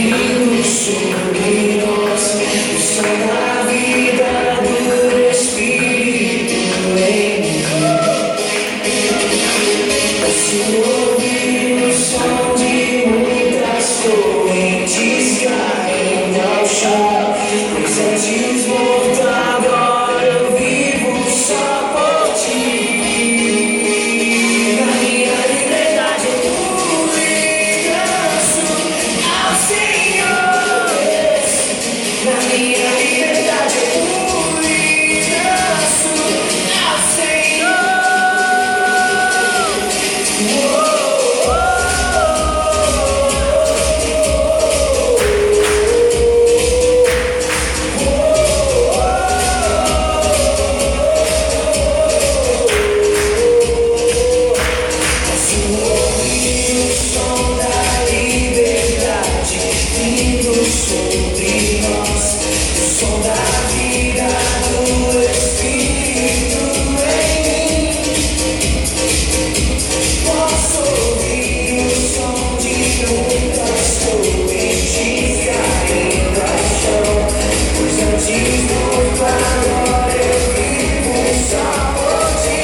vindo sobre nós, o som da vida do Espírito em mim. Posso ouvir o som de muitas correntes caindo ao chão, pois antes morto agora eu vivo só por ti. Na minha liberdade eu descanso ao Senhor. Na minha liberdade eu descanso ao Senhor. Sobre nós, o som da vida do Espírito em mim. Posso ouvir o som de muitas correntes caindo ao chão, pois antes morto agora eu vivo só por ti.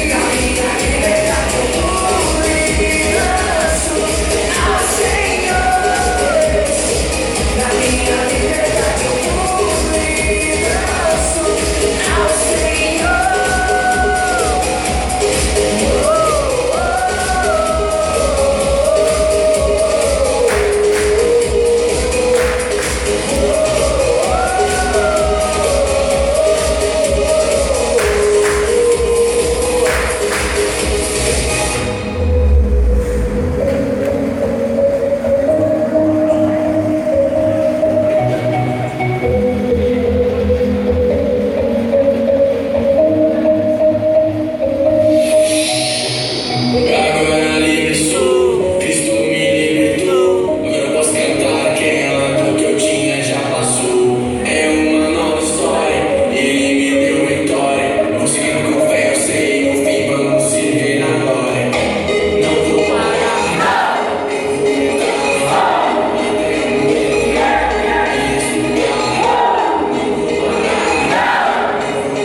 Na minha liberdade eu descanso ao Senhor. Na minha liberdade eu descanso ao Senhor. Agora livre sou, Cristo me libertou. Agora eu posso cantar aquela dor que eu tinha já passou. É uma nova história, Ele me deu vitória. Eu vou seguindo com fé, eu sei, no fim vamos se ver na glória. Não vou parar, eu vou tentar até o meu lugar e estudar. Não vou parar, eu vou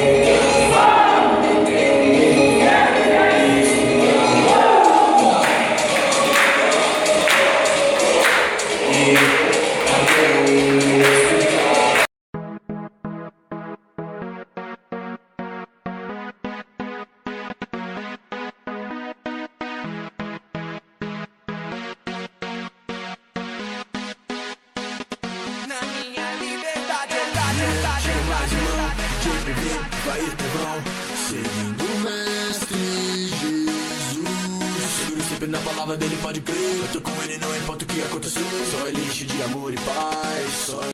tentar até o meu lugar e estudar. Na minha liberdade, chega mais uma, de viver, vai ir trovão, seguindo o Mestre Jesus. Seguro sempre na palavra dele, pode crer. Eu tô com ele, não importa o que acontecer. Só ele enche de amor e paz. Só